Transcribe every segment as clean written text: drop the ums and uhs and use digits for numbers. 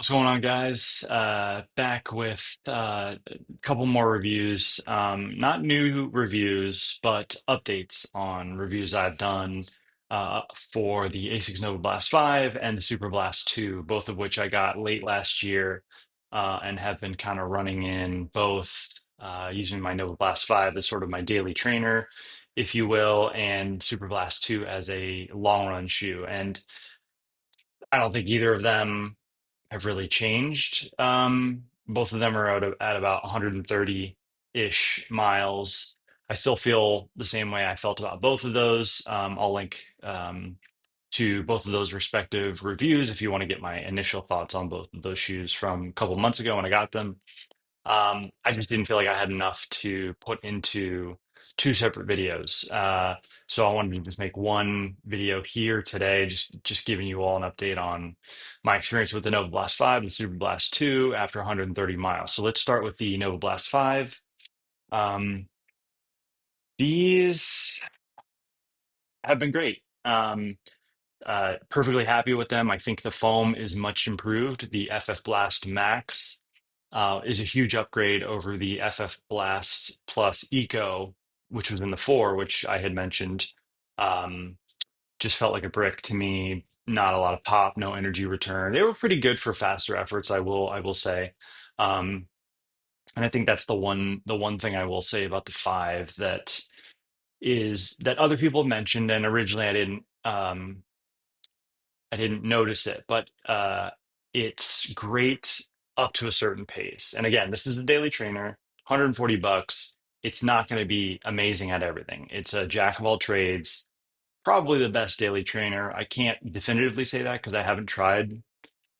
What's going on, guys? Back with a couple more reviews. Not new reviews, but updates on reviews I've done for the ASICS Novablast 5 and the Superblast 2, both of which I got late last year and have been kind of running in both using my Novablast 5 as sort of my daily trainer, if you will, and Superblast 2 as a long run shoe. And I don't think either of them have really changed. Both of them are at about 130-ish miles. I still feel the same way I felt about both of those. I'll link to both of those respective reviews if you want to get my initial thoughts on both of those shoes from a couple months ago when I got them. I just didn't feel like I had enough to put into two separate videos. So I wanted to just make one video here today, just giving you all an update on my experience with the Nova Blast 5 and Super Blast 2 after 130 miles. So let's start with the Nova Blast 5. Um, these have been great. Perfectly happy with them. I think the foam is much improved. The FF Blast Max is a huge upgrade over the FF Blast Plus Eco, which was in the four, which I had mentioned. Um, just felt like a brick to me. Not a lot of pop, no energy return. They were pretty good for faster efforts, I will say. Um, and I think that's the one thing I will say about the five that is that other people have mentioned, and originally I didn't notice it, but it's great up to a certain pace. And again, this is a daily trainer, $140. It's not going to be amazing at everything. It's a jack of all trades, probably the best daily trainer. I can't definitively say that because I haven't tried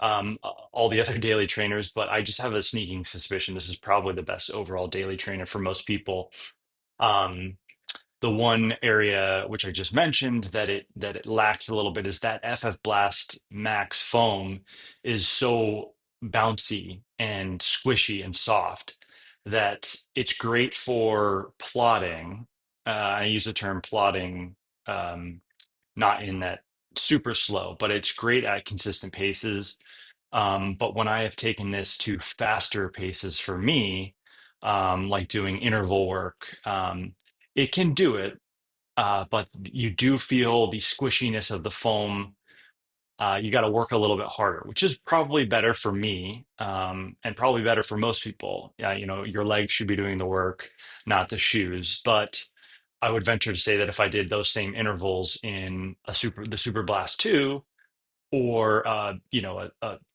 all the other daily trainers, but I just have a sneaking suspicion this is probably the best overall daily trainer for most people. Um, the one area which I just mentioned that it lacks a little bit is that FF Blast Max foam is so bouncy and squishy and soft that it's great for plotting. I use the term plotting not in that super slow, but it's great at consistent paces. But when I have taken this to faster paces for me, like doing interval work, it can do it, but you do feel the squishiness of the foam. You got to work a little bit harder, which is probably better for me, and probably better for most people. Your legs should be doing the work, not the shoes. But I would venture to say that if I did those same intervals in the Super Blast 2, or a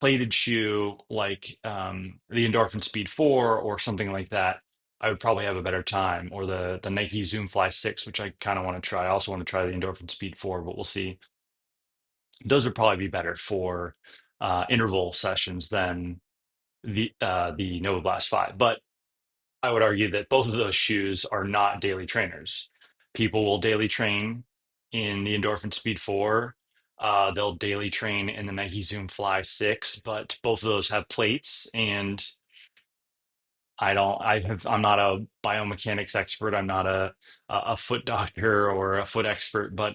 plated shoe like the Endorphin Speed 4 or something like that, I would probably have a better time. Or the Nike Zoom Fly 6, which I kind of want to try. I also want to try the Endorphin Speed 4, but we'll see. Those would probably be better for interval sessions than the Nova Blast 5. But I would argue that both of those shoes are not daily trainers. People will daily train in the Endorphin Speed 4. They'll daily train in the Nike Zoom Fly 6, but both of those have plates. And I'm not a biomechanics expert. I'm not a foot doctor or a foot expert, but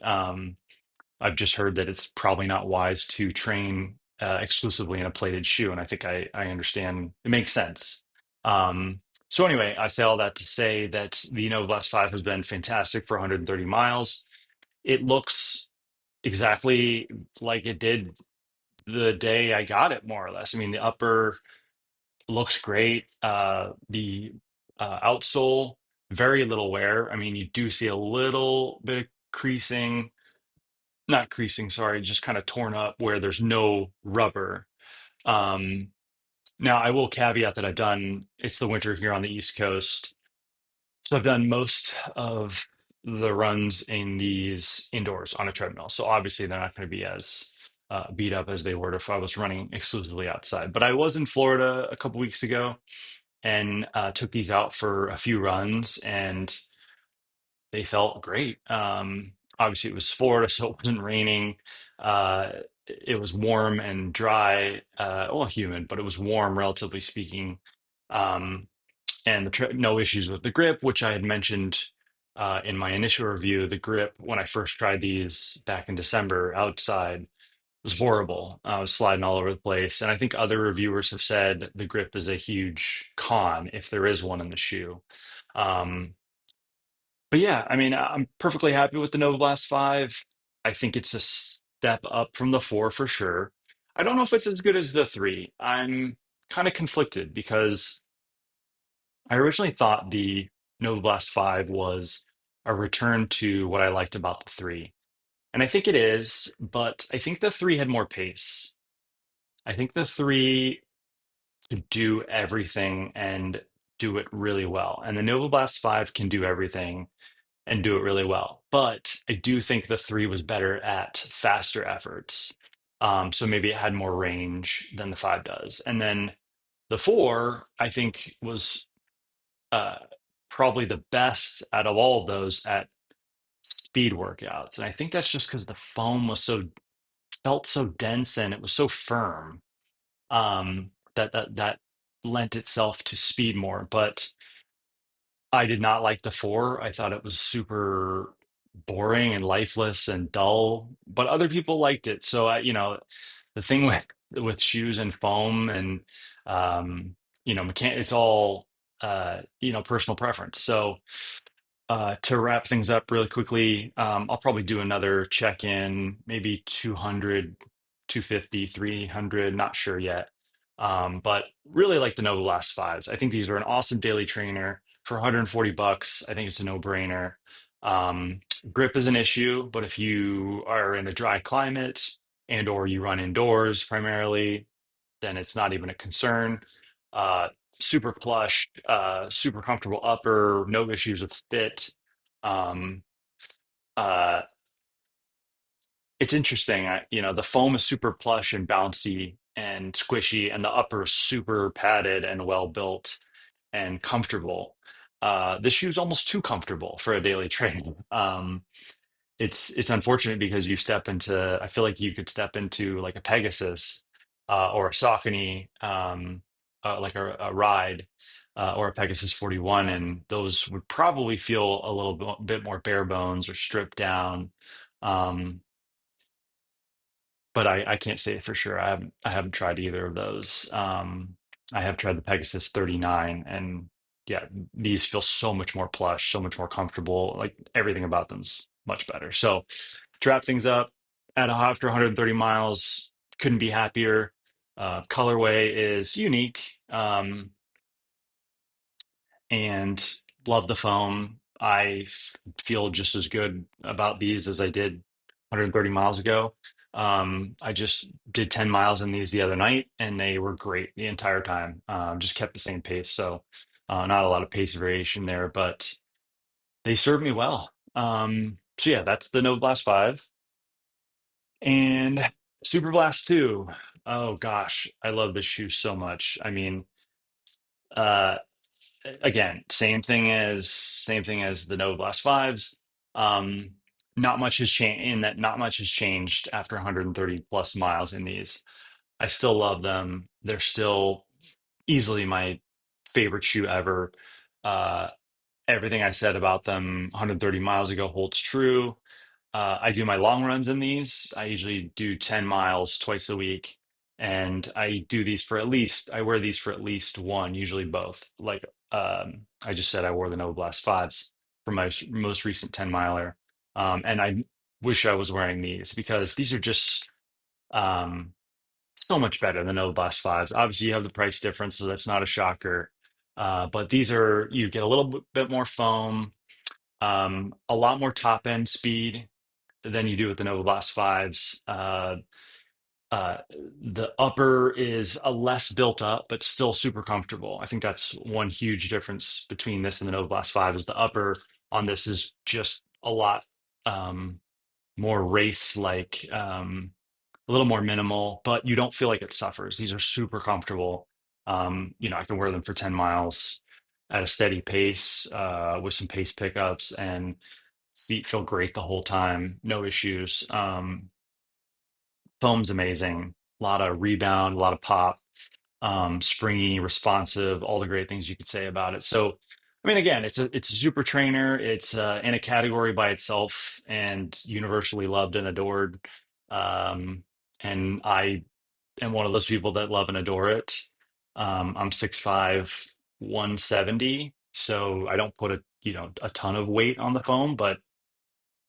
I've just heard that it's probably not wise to train exclusively in a plated shoe, and I think I understand. It makes sense. So anyway, I say all that to say that the Nova Blast 5 has been fantastic for 130 miles. It looks exactly like it did the day I got it, more or less. I mean, the upper looks great. The outsole, very little wear. I mean, you do see a little bit of creasing, not creasing, sorry, just kind of torn up where there's no rubber. Um, Now, I will caveat that it's the winter here on the East Coast. So I've done most of the runs in these indoors on a treadmill. So obviously they're not going to be as beat up as they were if I was running exclusively outside. But I was in Florida a couple weeks ago and took these out for a few runs, and they felt great. Obviously, it was Florida, so it wasn't raining. It was warm and dry, well, humid, but it was warm, relatively speaking. Um, and no issues with the grip, which I had mentioned in my initial review. The grip, when I first tried these back in December outside, was horrible. I was sliding all over the place. And I think other reviewers have said the grip is a huge con if there is one in the shoe. Um, but yeah, I mean, I'm perfectly happy with the Nova Blast 5. I think it's a step up from the 4 for sure. I don't know if it's as good as the 3. I'm kind of conflicted because I originally thought the Nova Blast 5 was a return to what I liked about the 3. And I think it is, but I think the 3 had more pace. I think the 3 could do everything and do it really well. And the Nova Blast 5 can do everything and do it really well. But I do think the 3 was better at faster efforts. So maybe it had more range than the 5 does. And then the 4, I think, was uh, probably the best out of all of those at speed workouts. And I think that's just because the foam was so felt so dense and it was so firm, that lent itself to speed more. But I did not like the 4. I thought it was super boring and lifeless and dull, but other people liked it. So the thing with shoes and foam and it's all personal preference. So to wrap things up really quickly, I'll probably do another check-in, maybe 200, 250, 300, not sure yet. But really like the Nova Blast 5s. I think these are an awesome daily trainer for 140 bucks. I think it's a no-brainer. Um, Grip is an issue, but if you are in a dry climate and or you run indoors primarily, then it's not even a concern. Uh, Super plush, super comfortable upper, no issues with fit. Um, uh, it's interesting. The foam is super plush and bouncy and squishy, and the upper is super padded and well built and comfortable. This shoe is almost too comfortable for a daily training. It's unfortunate because I feel like you could step into like a Pegasus or a Saucony, like a ride or a Pegasus 41, and those would probably feel a little bit more bare bones or stripped down. Um, but I can't say it for sure. I haven't tried either of those. I have tried the Pegasus 39, and yeah, these feel so much more plush, so much more comfortable. Like everything about them's much better. So to wrap things up, after 130 miles, couldn't be happier. Colorway is unique. And love the foam. Feel just as good about these as I did 130 miles ago. I just did 10 miles in these the other night, and they were great the entire time. Just kept the same pace. So, not a lot of pace variation there, but they served me well. So yeah, that's the Nova Blast 5 and Super Blast 2. Oh gosh, I love this shoe so much. I mean, uh, again, same thing as the Nova Blast 5s. Um, not much has changed in that not much has changed after 130 plus miles in these. I still love them. They're still easily my favorite shoe ever. Uh, Everything I said about them 130 miles ago holds true. I do my long runs in these. I usually do 10 miles twice a week. And I wear these for at least one, usually both. Like I just said, I wore the Nova Blast 5s for my most recent 10 miler. And I wish I was wearing these because these are just um, so much better than Nova Blast 5s. Obviously, you have the price difference, so that's not a shocker. But you get a little bit more foam, a lot more top end speed than you do with the Nova Blast 5s. Uh, the upper is a less built up, but still super comfortable. I think that's one huge difference between this and the Nova Blast 5 is the upper on this is just a lot um, more race like, a little more minimal, but you don't feel like it suffers. These are super comfortable. I can wear them for 10 miles at a steady pace with some pace pickups, and feet feel great the whole time. No issues. Foam's amazing. A lot of rebound, a lot of pop, springy, responsive, all the great things you could say about it. So, I mean, again, it's a super trainer. It's in a category by itself and universally loved and adored. Um, and I am one of those people that love and adore it. I'm 6'5", 170, so I don't put a ton of weight on the foam, but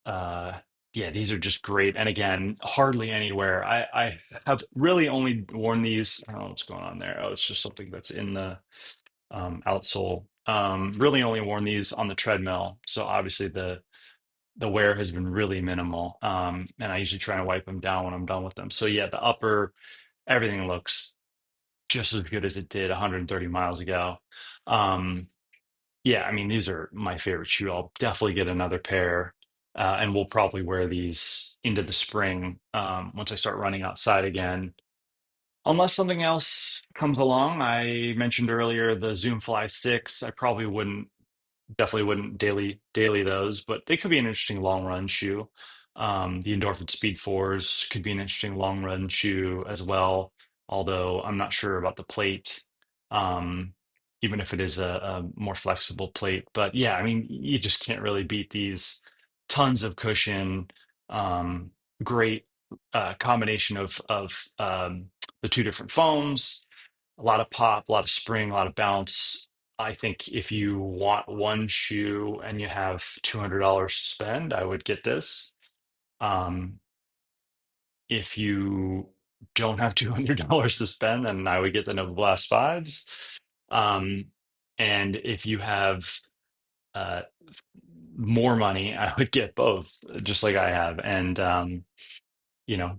uh, yeah, these are just great. And again, hardly anywhere. I have really only worn these. I don't know what's going on there. Oh, it's just something that's in the outsole. Really only worn these on the treadmill. So obviously the wear has been really minimal. And I usually try and wipe them down when I'm done with them. So yeah, the upper, everything looks just as good as it did 130 miles ago. Um, yeah, I mean, these are my favorite shoe. I'll definitely get another pair, and we'll probably wear these into the spring once I start running outside again. Unless something else comes along. I mentioned earlier the Zoom Fly 6. I probably wouldn't Definitely wouldn't daily those, but they could be an interesting long run shoe. The Endorphin Speed 4s could be an interesting long run shoe as well, although I'm not sure about the plate, um, even if it is a more flexible plate. But yeah, I mean, you just can't really beat these. Tons of cushion, um, great combination of the two different foams, a lot of pop, a lot of spring, a lot of bounce. I think if you want one shoe and you have $200 to spend, I would get this. Um, if you don't have $200 to spend, then I would get the Novablast 5s. Um, and if you have uh, more money, I would get both, just like I have. And you know,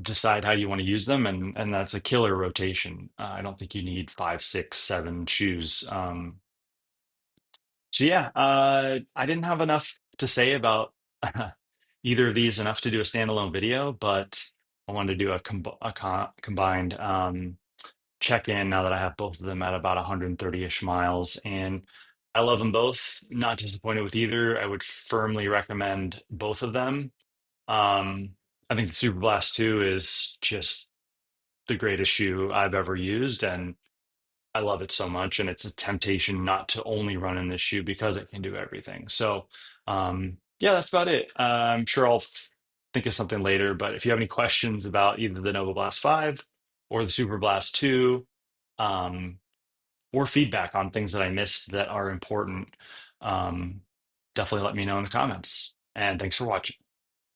decide how you want to use them, and that's a killer rotation. I don't think you need five, six, seven shoes. So yeah, I didn't have enough to say about either of these enough to do a standalone video, but I wanted to do a combined check-in now that I have both of them at about 130-ish miles, and I love them both. Not disappointed with either. I would firmly recommend both of them. Um, I think the Super Blast 2 is just the greatest shoe I've ever used, and I love it so much. And it's a temptation not to only run in this shoe because it can do everything. So, yeah, that's about it. I'm sure I'll think of something later. But if you have any questions about either the Nova Blast 5 or the Super Blast 2, um, or feedback on things that I missed that are important, um, definitely let me know in the comments. And thanks for watching.